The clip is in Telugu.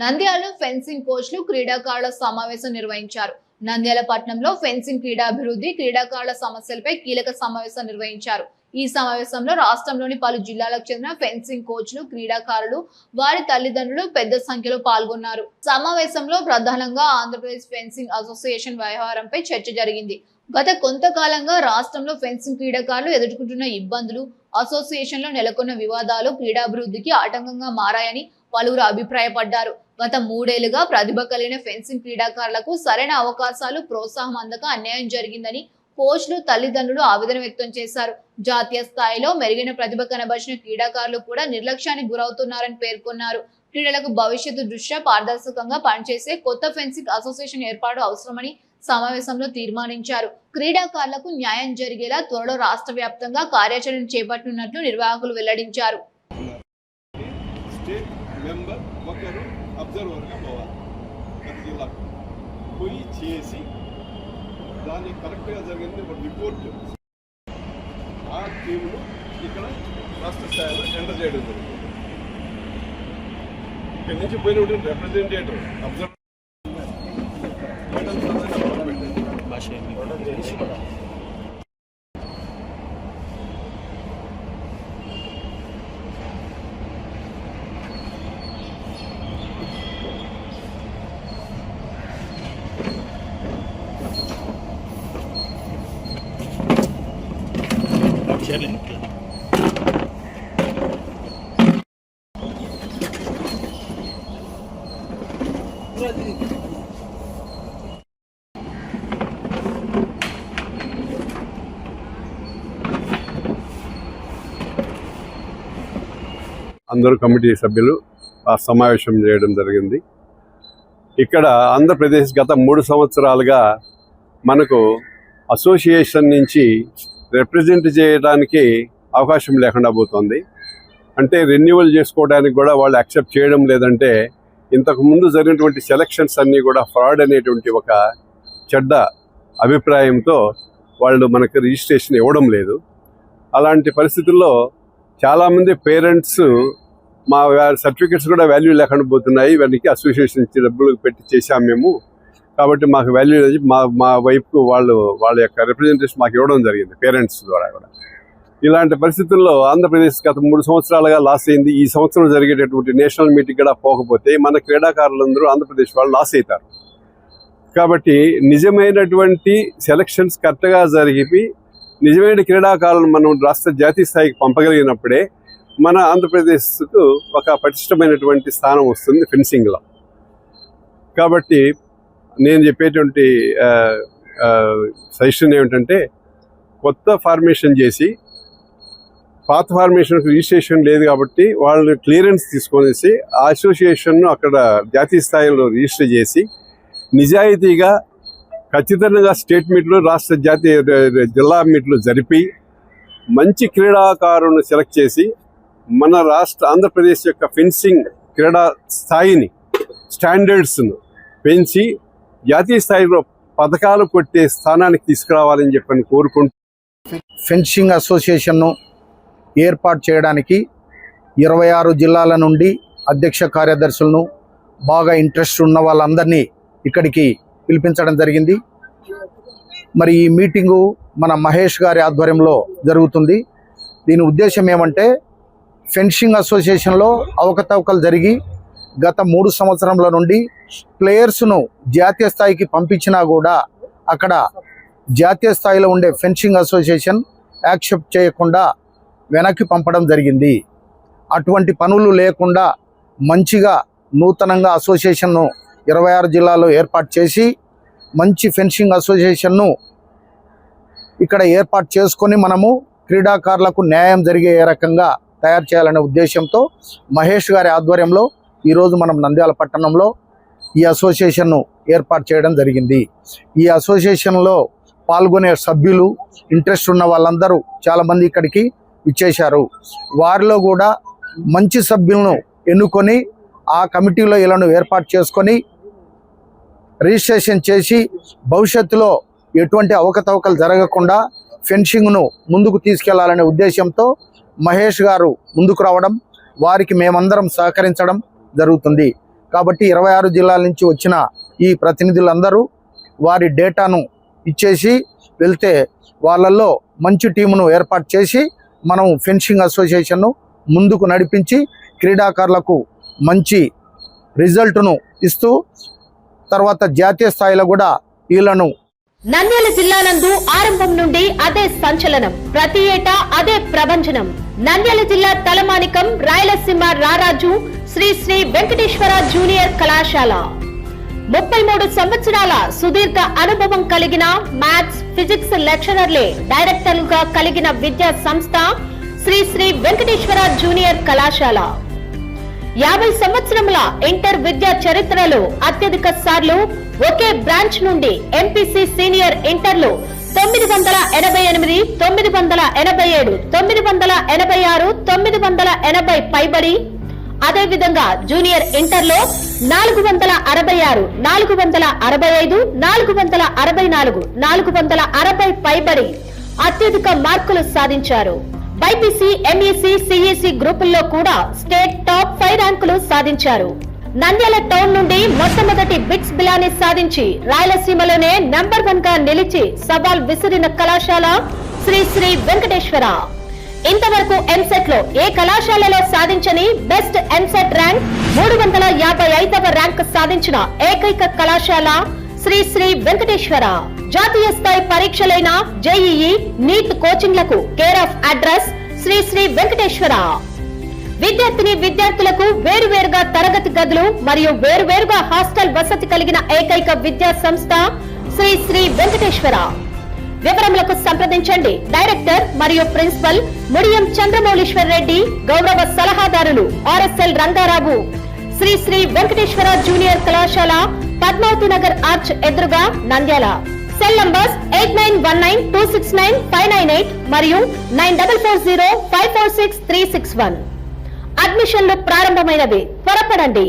నంద్యాలలో ఫెన్సింగ్ కోచ్లు క్రీడాకారుల సమావేశం నిర్వహించారు. నంద్యాల పట్టణంలో ఫెన్సింగ్ క్రీడాభివృద్ధి, క్రీడాకారుల సమస్యలపై కీలక సమావేశం నిర్వహించారు. ఈ సమావేశంలో రాష్ట్రంలోని పలు జిల్లాలకు చెందిన ఫెన్సింగ్ కోచ్లు, క్రీడాకారులు, వారి తల్లిదండ్రులు పెద్ద సంఖ్యలో పాల్గొన్నారు. సమావేశంలో ప్రధానంగా ఆంధ్రప్రదేశ్ ఫెన్సింగ్ అసోసియేషన్ వ్యవహారంపై చర్చ జరిగింది. గత కొంతకాలంగా రాష్ట్రంలో ఫెన్సింగ్ క్రీడాకారులు ఎదుర్కొంటున్న ఇబ్బందులు, అసోసియేషన్ లో నెలకొన్న వివాదాలు క్రీడాభివృద్ధికి ఆటంకంగా మారాయని పలువురు అభిప్రాయపడ్డారు. గత 3 ఏళ్లుగా ప్రతిభ కలిగిన ఫెన్సింగ్ క్రీడాకారులకు సరైన అవకాశాలు, ప్రోత్సాహం అందక అన్యాయం జరిగిందని కోచ్లు, తల్లిదండ్రులు ఆవేదన వ్యక్తం చేశారు. జాతీయ స్థాయిలో మెరుగైన ప్రతిభ కనబరిచిన క్రీడాకారులు కూడా నిర్లక్ష్యానికి గురవుతున్నారని పేర్కొన్నారు. క్రీడలకు భవిష్యత్తు దృష్ట్యా పారదర్శకంగా పనిచేసే కొత్త ఫెన్సింగ్ అసోసియేషన్ ఏర్పాటు అవసరమని సమావేశంలో తీర్మానించారు. క్రీడాకారులకు న్యాయం జరిగేలా త్వరలో రాష్ట్ర వ్యాప్తంగా కార్యాచరణ చేపట్టనున్నట్లు నిర్వాహకులు వెల్లడించారు. దాన్ని కరెక్ట్గా జరిగింది ఒక రిపోర్ట్ ఆ టీంను ఇక్కడ రాష్ట్ర స్థాయిలో ఎంటర్ చేయడం జరిగింది. ఇక్కడి నుంచి పోయిన రిప్రజెంటేటివ్ అబ్జర్వ్ అందరూ కమిటీ సభ్యులు ఆ సమావేశం చేయడం జరిగింది. ఇక్కడ ఆంధ్రప్రదేశ్ గత 3 సంవత్సరాలుగా మనకు అసోసియేషన్ నుంచి రిప్రజెంట్ చేయడానికి అవకాశం లేకుండా పోతుంది. అంటే రెన్యువల్ చేసుకోవడానికి కూడా వాళ్ళు యాక్సెప్ట్ చేయడం లేదంటే, ఇంతకుముందు జరిగినటువంటి సెలక్షన్స్ అన్నీ కూడా ఫ్రాడ్ అనేటువంటి ఒక చెడ్డ అభిప్రాయంతో వాళ్ళు మనకు రిజిస్ట్రేషన్ ఇవ్వడం లేదు. అలాంటి పరిస్థితుల్లో చాలామంది పేరెంట్స్ మా సర్టిఫికెట్స్ కూడా వాల్యూ లేకుండా పోతున్నాయి, ఇవన్నీ అసోసియేషన్ ఇచ్చి డబ్బులు పెట్టి చేశాము మేము, కాబట్టి మాకు వాల్యూ లేదు, మా వైపుకు వాళ్ళ యొక్క రిప్రజెంటేషన్ మాకు ఇవ్వడం జరిగింది పేరెంట్స్ ద్వారా కూడా. ఇలాంటి పరిస్థితుల్లో ఆంధ్రప్రదేశ్ గత 3 సంవత్సరాలుగా లాస్ అయింది. ఈ సంవత్సరం జరిగేటటువంటి నేషనల్ మీటింగ్ కూడా పోకపోతే మన క్రీడాకారులందరూ ఆంధ్రప్రదేశ్ వాళ్ళు లాస్ అవుతారు. కాబట్టి నిజమైనటువంటి సెలక్షన్స్ కరెక్ట్గా జరిగి నిజమైన క్రీడాకారులను మనం రాష్ట్ర జాతీయ స్థాయికి పంపగలిగినప్పుడే మన ఆంధ్రప్రదేశ్కు ఒక పటిష్టమైనటువంటి స్థానం వస్తుంది ఫెన్సింగ్లో. కాబట్టి నేను చెప్పేటువంటి సజెషన్ ఏమిటంటే, కొత్త ఫార్మేషన్ చేసి పాత ఫార్మేషన్కి రిజిస్ట్రేషన్ లేదు కాబట్టి వాళ్ళు క్లియరెన్స్ తీసుకొనేసి ఆ అసోసియేషన్ను అక్కడ జాతీయ స్థాయిలో రిజిస్టర్ చేసి నిజాయితీగా ఖచ్చితంగా స్టేట్ మీట్లు, రాష్ట్ర జాతీయ జిల్లా మీట్లు జరిపి మంచి క్రీడాకారులను సెలెక్ట్ చేసి మన ఆంధ్రప్రదేశ్ యొక్క ఫెన్సింగ్ క్రీడా స్థాయిని, స్టాండర్డ్స్ను పెంచి జాతీయ స్థాయిలో పథకాలు కొట్టే స్థానానికి తీసుకురావాలని చెప్పని కోరుకుంటూ ఫెన్సింగ్ అసోసియేషన్ను ఏర్పాటు చేయడానికి 26 జిల్లాల నుండి అధ్యక్ష కార్యదర్శులను, బాగా ఇంట్రెస్ట్ ఉన్న వాళ్ళందరినీ ఇక్కడికి పిలిపించడం జరిగింది. మరి ఈ మీటింగు మన మహేష్ గారి ఆధ్వర్యంలో జరుగుతుంది. దీని ఉద్దేశం ఏమంటే, ఫెన్సింగ్ అసోసియేషన్లో అవకతవకలు జరిగి గత 3 సంవత్సరాల నుండి ప్లేయర్స్ను జాతీయ స్థాయికి పంపించినా కూడా అక్కడ జాతీయ స్థాయిలో ఉండే ఫెన్సింగ్ అసోసియేషన్ యాక్సెప్ట్ చేయకుండా వెనక్కి పంపడం జరిగింది. అటువంటి పనులు లేకుండా మంచిగా నూతనంగా అసోసియేషన్ను 26 జిల్లాల్లో ఏర్పాటు చేసి మంచి ఫెన్సింగ్ అసోసియేషన్ను ఇక్కడ ఏర్పాటు చేసుకొని మనము క్రీడాకారులకు న్యాయం జరిగే రకంగా తయారు చేయాలనే ఉద్దేశంతో మహేష్ గారి ఆధ్వర్యంలో ఈరోజు మనం నంద్యాల పట్టణంలో ఈ అసోసియేషన్ను ఏర్పాటు చేయడం జరిగింది. ఈ అసోసియేషన్లో పాల్గొనే సభ్యులు, ఇంట్రెస్ట్ ఉన్న వాళ్ళందరూ చాలామంది ఇక్కడికి ఇచ్చేశారు. వారిలో కూడా మంచి సభ్యులను ఎన్నుకొని ఆ కమిటీలో ఇలాను ఏర్పాటు చేసుకొని రిజిస్ట్రేషన్ చేసి భవిష్యత్తులో ఎటువంటి అవకతవకలు జరగకుండా ఫెన్సింగ్ను ముందుకు తీసుకెళ్లాలనే ఉద్దేశంతో మహేష్ గారు ముందుకు రావడం, వారికి మేమందరం సహకరించడం జరుగుతుంది. కాబట్టి 26 జిల్లాల నుంచి వచ్చిన ఈ ప్రతినిధులందరూ వారి డేటాను ఇచ్చేసి వెళ్తే వాళ్ళల్లో మంచి టీమును ఏర్పాటు చేసి మనం ఫెన్సింగ్ అసోసియేషన్ను ముందుకు నడిపించి క్రీడాకారులకు మంచి రిజల్ట్ను ఇస్తూ తర్వాత జాతీయ స్థాయిలో కూడా వీళ్ళను నంద్యాల జిల్లా నందు ఆరంభం నుండి అదే సంచలనం, ప్రతి ఏటా అదే ప్రభంజనం. నంద్యాల జిల్లా తలమానికం రాయలసీమ రారాజు శ్రీ శ్రీ వెంకటేశ్వర జూనియర్ కళాశాల 33 సంవత్సరాల సుదీర్ఘ అనుభవం కలిగిన మ్యాథ్స్, ఫిజిక్స్ లెక్చరర్లే డైరెక్టర్లుగా కలిగిన విద్యా సంస్థ శ్రీ శ్రీ వెంకటేశ్వర జూనియర్ కళాశాల. 50 సంవత్సరముల ఇంటర్ విద్యా చరిత్రలో అత్యధిక సార్లు ఒకే బ్రాంచ్ నుండి ఎంపీసీ సీనియర్ ఇంటర్లు 988, 987, 986, 980 పైబడి, అదే విధంగా జూనియర్ ఇంటర్లో 466, 465, 464, 460 పైబడి అత్యధిక మార్కులు సాధించారు. బైపీసీ, ఎంఈసీ, సిఈసీ గ్రూపుల్లో కూడా స్టేట్ టాప్ 5 ర్యాంకులు సాధించారు. నంద్యాల టౌన్ నుండి మొట్టమొదటి బిట్స్ బిలాని సాధించి రాయలసీమలోనే నంబర్ 1 గా నిలిచి సవాల్ విసిరిన కళాశాల శ్రీ శ్రీ వెంకటేశ్వర. ఇంతవరకు ఎంసెట్ లో ఏ కళాశాలలో సాధించని బెస్ట్ ఎంసెట్ ర్యాంక్ 355వ ర్యాంక్ సాధించిన ఏకైక కళాశాల శ్రీ శ్రీ వెంకటేశ్వర. జాతీయ స్థాయి పరీక్షలైన జేఈఈ, నీట్ కోచింగ్లకు care of address Sri Sri Venkateswara. విద్యార్థులకు వేరువేరుగా తరగతి గదులు మరియు వేరువేరుగా హాస్టల్ వసతి కలిగిన ఏకైక విద్యా సంస్థ శ్రీ శ్రీ వెంకటేశ్వర. వివరములకు సంప్రదించండి డైరెక్టర్ మరియు ప్రిన్సిపల్ ముడియం చంద్రమౌళీశ్వర్ రెడ్డి, గౌరవ సలహాదారులు ఆర్ఎస్ఎల్ రంగారావు. శ్రీ శ్రీ వెంకటేశ్వర జూనియర్ కళాశాల, పద్మావతి నగర్ ఆర్చ్ ఎదురుగా, నంద్యాల. సెల్ నంబర్స్ 8919269598 మరియు 9440546361. అడ్మిషన్లు ప్రారంభమైనవి, త్వరపడండి.